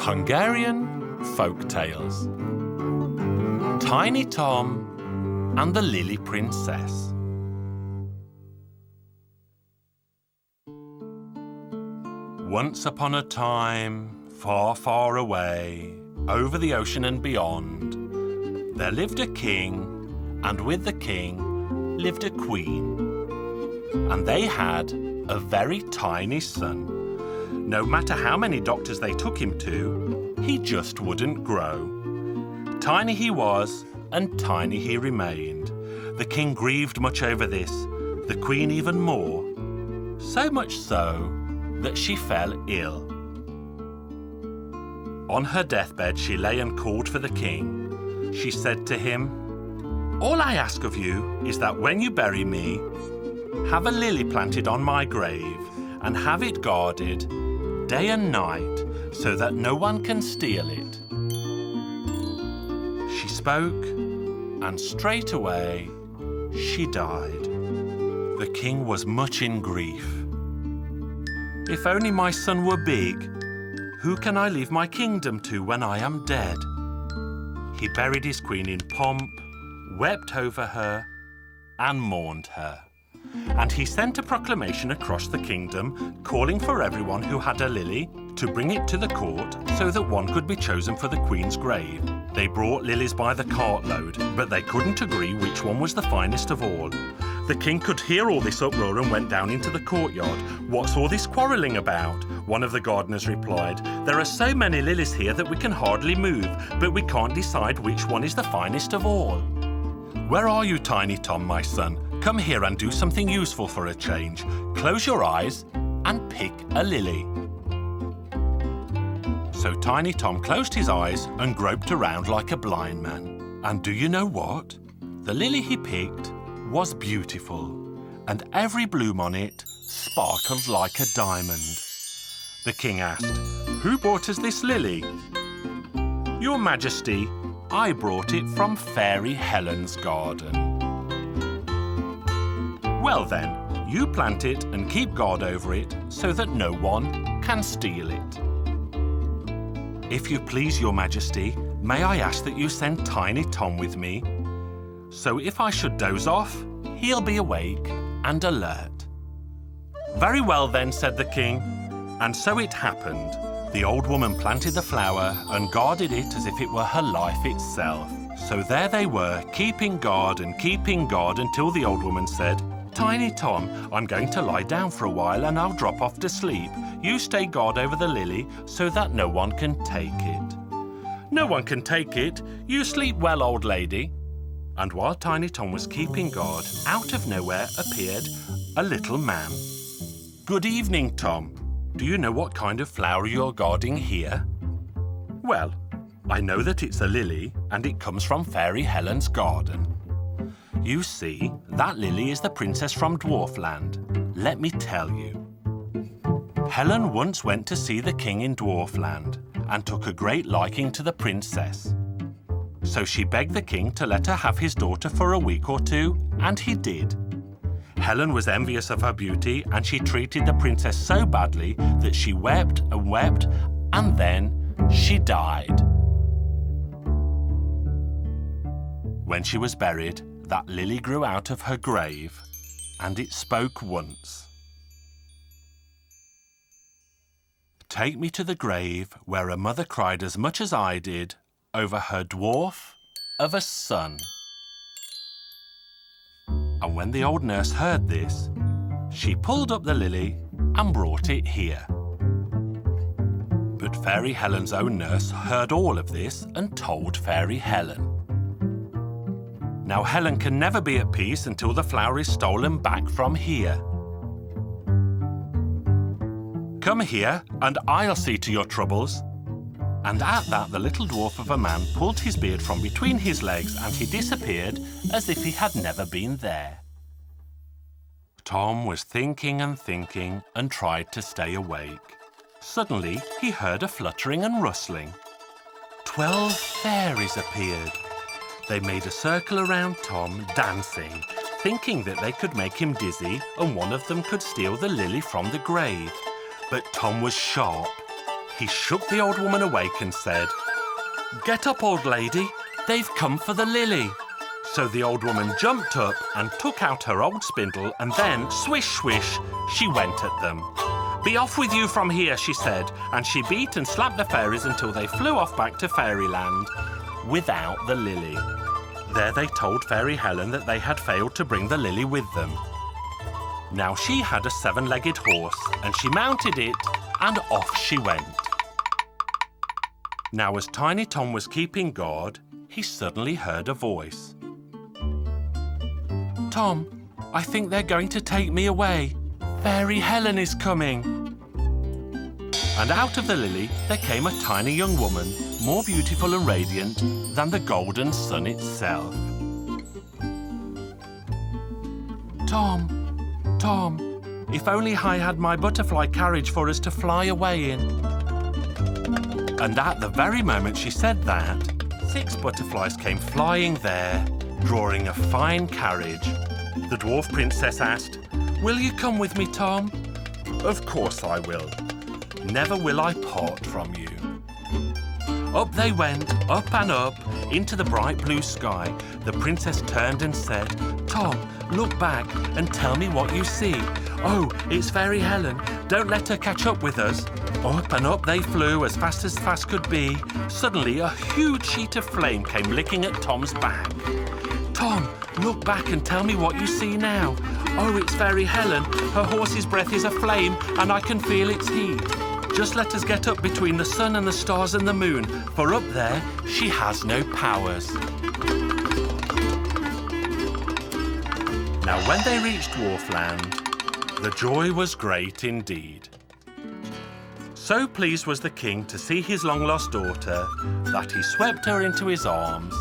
Hungarian Folk Tales. Tiny Tom and the Lily Princess. Once upon a time, far, far away, over the ocean and beyond, there lived a king, and with the king lived a queen. And they had a very tiny son. No matter how many doctors they took him to, he just wouldn't grow. Tiny he was, and tiny he remained. The king grieved much over this, the queen even more. So much so that she fell ill. On her deathbed she lay and called for the king. She said to him, "All I ask of you is that when you bury me, have a lily planted on my grave and have it guarded day and night so that no one can steal it." She spoke, and straight away she died. The king was much in grief. "If only my son were big, who can I leave my kingdom to when I am dead?" He buried his queen in pomp, wept over her, and mourned her. And he sent a proclamation across the kingdom calling for everyone who had a lily to bring it to the court so that one could be chosen for the queen's grave. They brought lilies by the cartload, but they couldn't agree which one was the finest of all. The king could hear all this uproar and went down into the courtyard. "What's all this quarrelling about?" One of the gardeners replied. "There are so many lilies here that we can hardly move, but we can't decide which one is the finest of all." "Where are you, Tiny Tom, my son? Come here and do something useful for a change. Close your eyes and pick a lily." So Tiny Tom closed his eyes and groped around like a blind man. And do you know what? The lily he picked was beautiful, and every bloom on it sparkled like a diamond. The king asked, "Who brought us this lily?" "Your Majesty, I brought it from Fairy Helen's garden." "Well then, you plant it and keep guard over it so that no one can steal it." "If you please, Your Majesty, may I ask that you send Tiny Tom with me? So if I should doze off, he'll be awake and alert." "Very well then," said the king. And so it happened. The old woman planted the flower and guarded it as if it were her life itself. So there they were, keeping guard until the old woman said, "Tiny Tom, I'm going to lie down for a while and I'll drop off to sleep. You stay guard over the lily so that no one can take it." "No one can take it? You sleep well, old lady." And while Tiny Tom was keeping guard, out of nowhere appeared a little man. "Good evening, Tom. Do you know what kind of flower you're guarding here?" "Well, I know that it's a lily and it comes from Fairy Helen's garden." "You see, that lily is the princess from Dwarfland. Let me tell you. Helen once went to see the king in Dwarfland and took a great liking to the princess. So she begged the king to let her have his daughter for a week or two, and he did. Helen was envious of her beauty, and she treated the princess so badly that she wept and wept, and then she died. When she was buried, that lily grew out of her grave, and it spoke once. "Take me to the grave where a mother cried as much as I did over her dwarf of a son." And when the old nurse heard this, she pulled up the lily and brought it here. But Fairy Helen's own nurse heard all of this and told Fairy Helen. Now Helen can never be at peace until the flower is stolen back from here. "Come here and I'll see to your troubles." And at that the little dwarf of a man pulled his beard from between his legs and he disappeared as if he had never been there. Tom was thinking and tried to stay awake. Suddenly he heard a fluttering and rustling. 12 fairies appeared. They made a circle around Tom, dancing, thinking that they could make him dizzy and one of them could steal the lily from the grave. But Tom was sharp. He shook the old woman awake and said, "Get up, old lady, they've come for the lily." So the old woman jumped up and took out her old spindle and then, swish, swish, she went at them. "Be off with you from here," she said, and she beat and slapped the fairies until they flew off back to fairyland without the lily. There they told Fairy Helen that they had failed to bring the lily with them. Now she had a 7-legged horse and she mounted it and off she went. Now as Tiny Tom was keeping guard, he suddenly heard a voice. "Tom, I think they're going to take me away. Fairy Helen is coming." And out of the lily there came a tiny young woman, more beautiful and radiant than the golden sun itself. Tom, if only I had my butterfly carriage for us to fly away in." And at the very moment she said that, 6 butterflies came flying there, drawing a fine carriage. The dwarf princess asked, "Will you come with me, Tom?" "Of course I will. Never will I part from you." Up they went, up and up, into the bright blue sky. The princess turned and said, "Tom, look back and tell me what you see." "Oh, it's Fairy Helen. Don't let her catch up with us." Up and up they flew as fast could be. Suddenly a huge sheet of flame came licking at Tom's back. "Tom, look back and tell me what you see now." "Oh, it's Fairy Helen. Her horse's breath is aflame and I can feel its heat. Just let us get up between the sun and the stars and the moon, for up there she has no powers." Now when they reached Dwarfland, the joy was great indeed. So pleased was the king to see his long-lost daughter that he swept her into his arms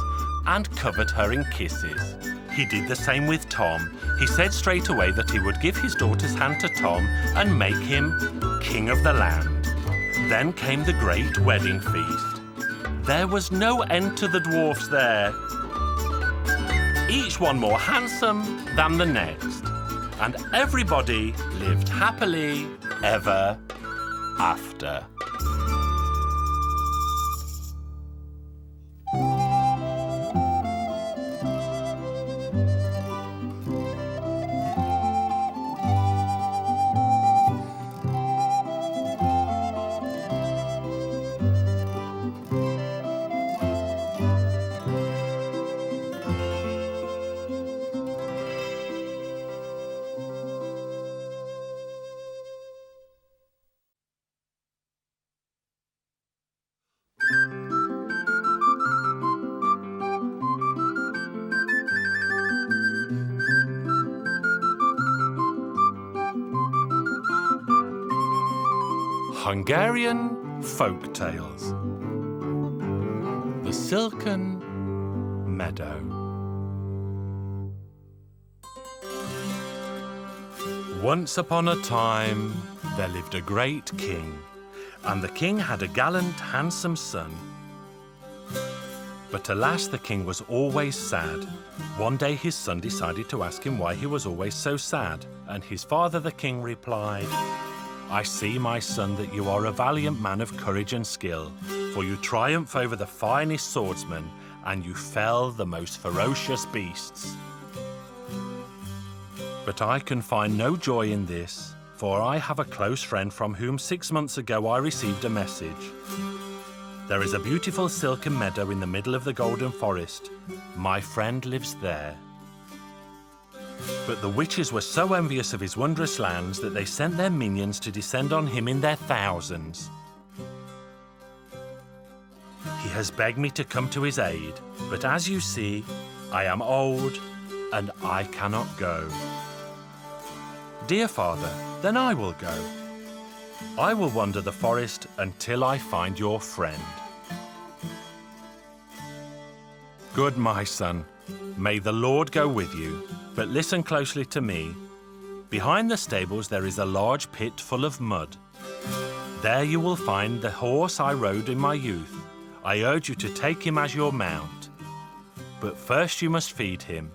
and covered her in kisses. He did the same with Tom. He said straight away that he would give his daughter's hand to Tom and make him king of the land. Then came the great wedding feast. There was no end to the dwarfs there, each one more handsome than the next, and everybody lived happily ever after. Hungarian Folk Tales. The Silken Meadow. Once upon a time, there lived a great king, and the king had a gallant, handsome son. But alas, the king was always sad. One day his son decided to ask him why he was always so sad, and his father, the king, replied, "I see, my son, that you are a valiant man of courage and skill, for you triumph over the finest swordsmen, and you fell the most ferocious beasts. But I can find no joy in this, for I have a close friend from whom 6 months ago I received a message. There is a beautiful silken meadow in the middle of the golden forest. My friend lives there." But the witches were so envious of his wondrous lands that they sent their minions to descend on him in their thousands. He has begged me to come to his aid, but as you see, I am old and I cannot go. "Dear father, then I will go. I will wander the forest until I find your friend." "Good, my son. May the Lord go with you. But listen closely to me. Behind the stables there is a large pit full of mud. There you will find the horse I rode in my youth. I urge you to take him as your mount. But first you must feed him.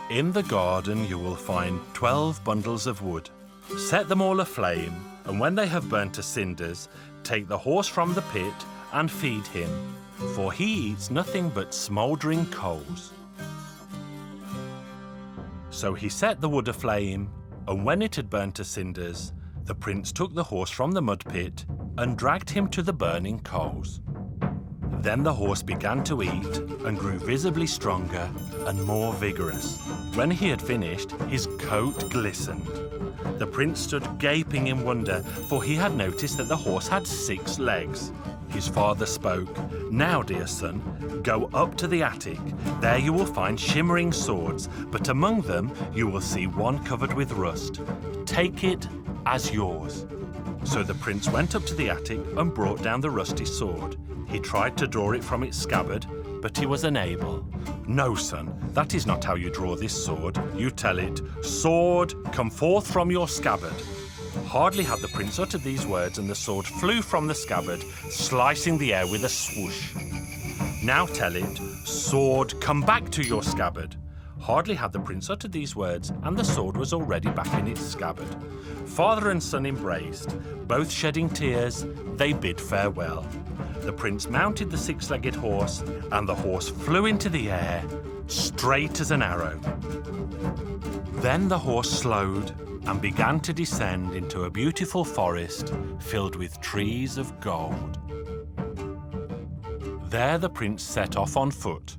In the garden you will find 12 bundles of wood. Set them all aflame, and when they have burnt to cinders, take the horse from the pit and feed him, for he eats nothing but smouldering coals." So he set the wood aflame, and when it had burnt to cinders, the prince took the horse from the mud pit and dragged him to the burning coals. Then the horse began to eat and grew visibly stronger and more vigorous. When he had finished, his coat glistened. The prince stood gaping in wonder, for he had noticed that the horse had 6 legs. His father spoke, "Now, dear son, go up to the attic. There you will find shimmering swords, but among them you will see one covered with rust. Take it as yours." So the prince went up to the attic and brought down the rusty sword. He tried to draw it from its scabbard, but he was unable. "No, son, that is not how you draw this sword. You tell it, 'Sword, come forth from your scabbard.'" Hardly had the prince uttered these words and the sword flew from the scabbard, slicing the air with a swoosh. "Now tell it, 'Sword, come back to your scabbard.'" Hardly had the prince uttered these words and the sword was already back in its scabbard. Father and son embraced. Both shedding tears, they bid farewell. The prince mounted the 6-legged horse, and the horse flew into the air, straight as an arrow. Then the horse slowed and began to descend into a beautiful forest filled with trees of gold. There the prince set off on foot.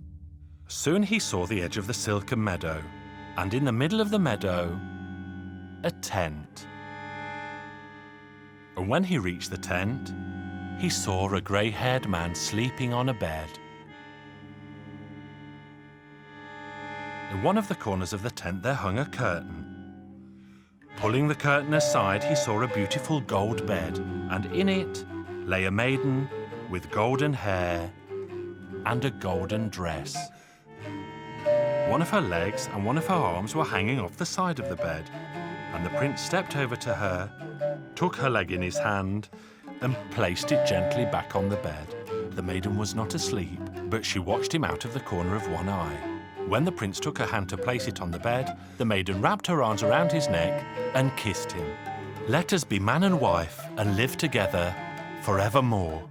Soon he saw the edge of the Silken Meadow, and in the middle of the meadow, a tent. And when he reached the tent, he saw a grey-haired man sleeping on a bed. In one of the corners of the tent there hung a curtain. Pulling the curtain aside, he saw a beautiful gold bed, and in it lay a maiden with golden hair and a golden dress. One of her legs and one of her arms were hanging off the side of the bed, and the prince stepped over to her, took her leg in his hand, and placed it gently back on the bed. The maiden was not asleep, but she watched him out of the corner of one eye. When the prince took her hand to place it on the bed, the maiden wrapped her arms around his neck and kissed him. "Let us be man and wife and live together forevermore.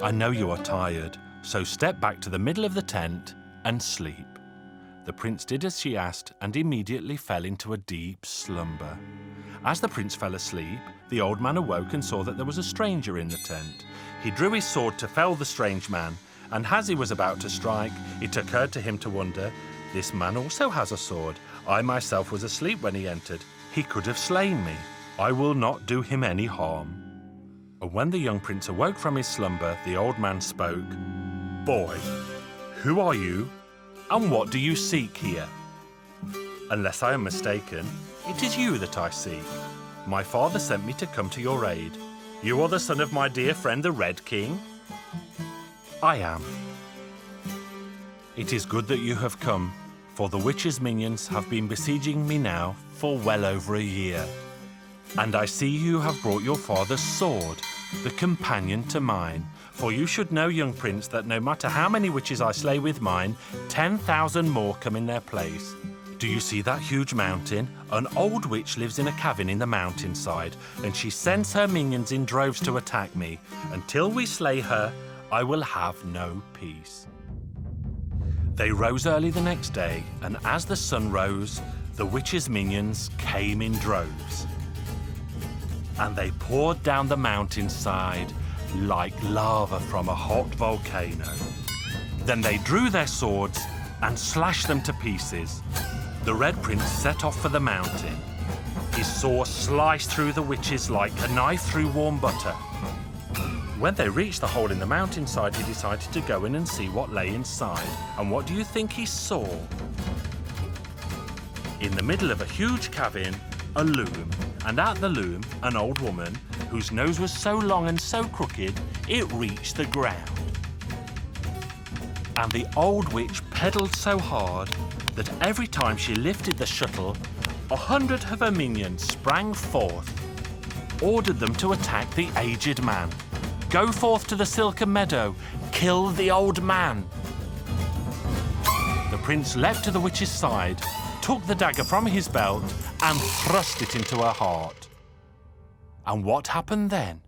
I know you are tired, so step back to the middle of the tent and sleep." The prince did as she asked and immediately fell into a deep slumber. As the prince fell asleep, the old man awoke and saw that there was a stranger in the tent. He drew his sword to fell the strange man, and as he was about to strike, it occurred to him to wonder, "This man also has a sword. I myself was asleep when he entered. He could have slain me. I will not do him any harm." And when the young prince awoke from his slumber, the old man spoke, "Boy, who are you, and what do you seek here? Unless I am mistaken, it is you that I seek. My father sent me to come to your aid. You are the son of my dear friend the Red King?" "I am." "It is good that you have come, for the witch's minions have been besieging me now for well over a year. And I see you have brought your father's sword, the companion to mine. For you should know, young prince, that no matter how many witches I slay with mine, 10,000 more come in their place. Do you see that huge mountain? An old witch lives in a cabin in the mountainside, and she sends her minions in droves to attack me. Until we slay her, I will have no peace." They rose early the next day, and as the sun rose, the witch's minions came in droves. And they poured down the mountainside like lava from a hot volcano. Then they drew their swords and slashed them to pieces. The Red Prince set off for the mountain. His sword sliced through the witches like a knife through warm butter. When they reached the hole in the mountainside, he decided to go in and see what lay inside. And what do you think he saw? In the middle of a huge cabin, a loom, and at the loom, an old woman whose nose was so long and so crooked, it reached the ground. And the old witch pedalled so hard that every time she lifted the shuttle, 100 of her minions sprang forth, ordered them to attack the aged man. Go forth to the Silken Meadow. Kill the old man. The prince leapt to the witch's side, took the dagger from his belt and thrust it into her heart. And what happened then?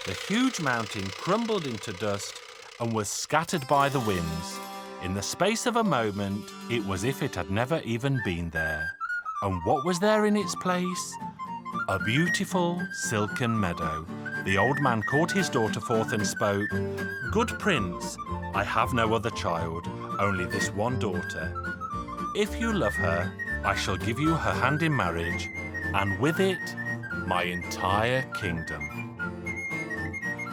The huge mountain crumbled into dust and was scattered by the winds. In the space of a moment, it was as if it had never even been there. And what was there in its place? A beautiful silken meadow. The old man called his daughter forth and spoke, "Good prince, I have no other child, only this one daughter. If you love her, I shall give you her hand in marriage, and with it, my entire kingdom."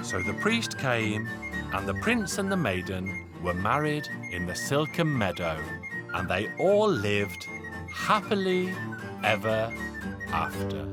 So the priest came, and the prince and the maiden were married in the Silken Meadow, and they all lived happily ever after.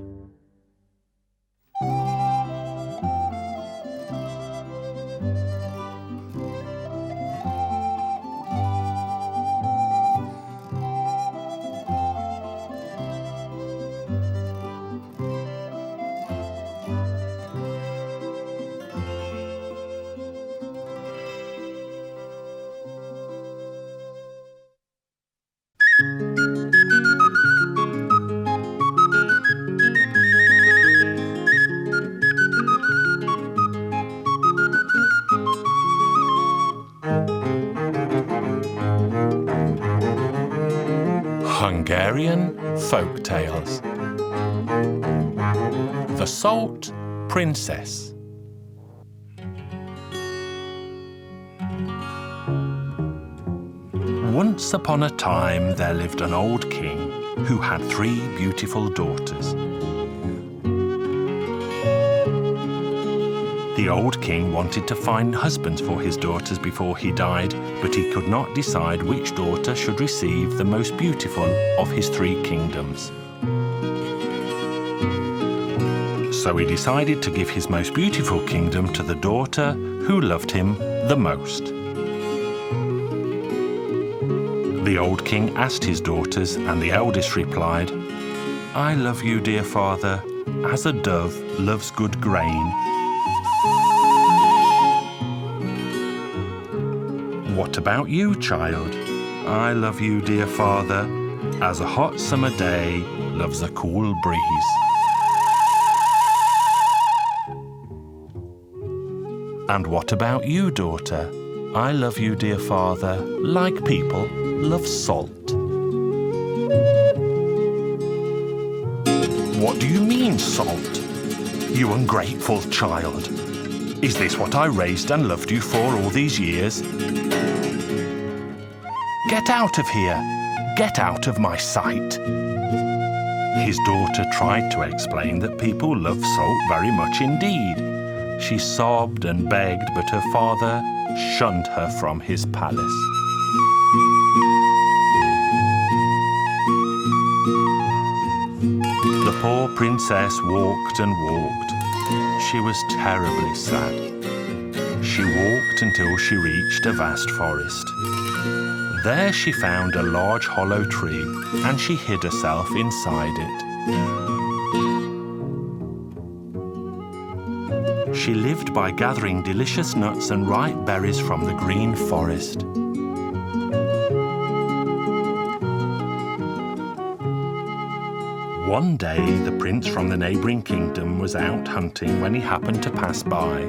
Hungarian Folk Tales. The Salt Princess. Once upon a time there lived an old king who had 3 beautiful daughters. The old king wanted to find husbands for his daughters before he died, but he could not decide which daughter should receive the most beautiful of his 3 kingdoms. So he decided to give his most beautiful kingdom to the daughter who loved him the most. The old king asked his daughters, and the eldest replied, "I love you, dear father, as a dove loves good grain." "What about you, child?" "I love you, dear father, as a hot summer day loves a cool breeze." "And what about you, daughter?" "I love you, dear father, like people love salt." "What do you mean, salt? You ungrateful child. Is this what I raised and loved you for all these years? Get out of here! Get out of my sight!" His daughter tried to explain that people love salt very much indeed. She sobbed and begged, but her father shunned her from his palace. The poor princess walked and walked. She was terribly sad. She walked until she reached a vast forest. There she found a large hollow tree, and she hid herself inside it. She lived by gathering delicious nuts and ripe berries from the green forest. One day, the prince from the neighbouring kingdom was out hunting when he happened to pass by.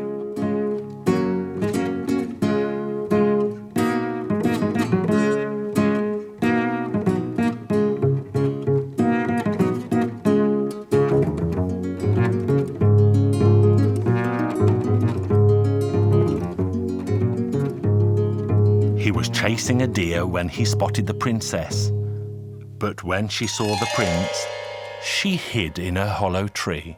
He was chasing a deer when he spotted the princess. But when she saw the prince, she hid in a hollow tree.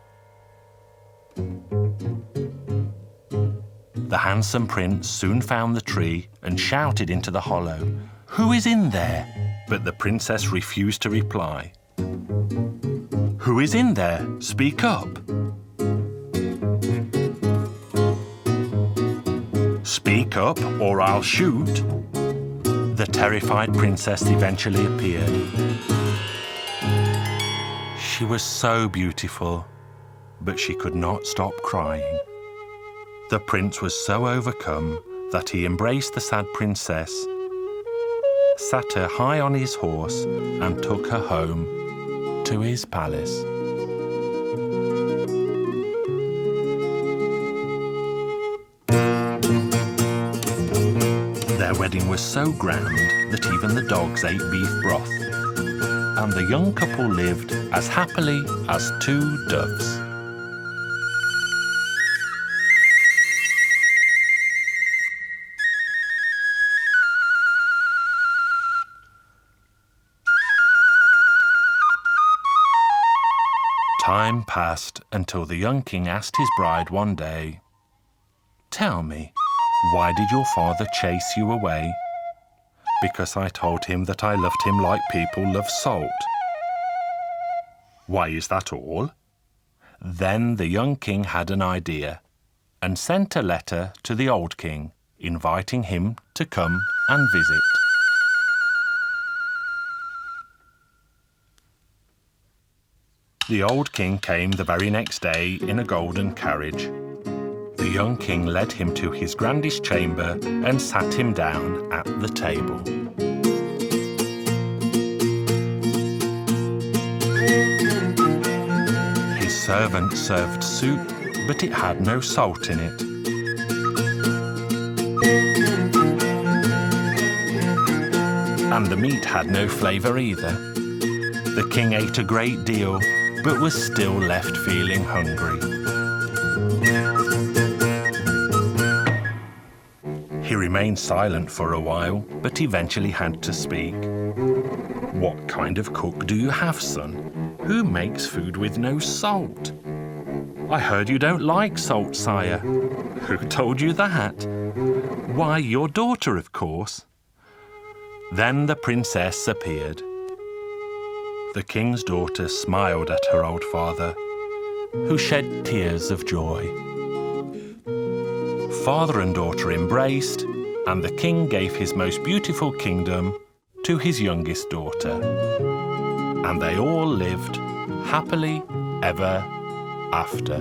The handsome prince soon found the tree and shouted into the hollow, "Who is in there?" But the princess refused to reply. "Who is in there? Speak up." "Speak up or I'll shoot." The terrified princess eventually appeared. She was so beautiful, but she could not stop crying. The prince was so overcome that he embraced the sad princess, sat her high on his horse, and took her home to his palace. Their wedding was so grand that even the dogs ate beef broth, and the young couple lived as happily as two doves. Time passed until the young king asked his bride one day, "Tell me, why did your father chase you away?" "Because I told him that I loved him like people love salt." "Why, is that all?" Then the young king had an idea and sent a letter to the old king, inviting him to come and visit. The old king came the very next day in a golden carriage. The young king led him to his grandest chamber and sat him down at the table. His servant served soup, but it had no salt in it. And the meat had no flavour either. The king ate a great deal, but was still left feeling hungry. He remained silent for a while, but eventually had to speak. "What kind of cook do you have, son? Who makes food with no salt?" "I heard you don't like salt, sire." "Who told you that?" "Why, your daughter, of course." Then the princess appeared. The king's daughter smiled at her old father, who shed tears of joy. Father and daughter embraced, and the king gave his most beautiful kingdom to his youngest daughter. And they all lived happily ever after.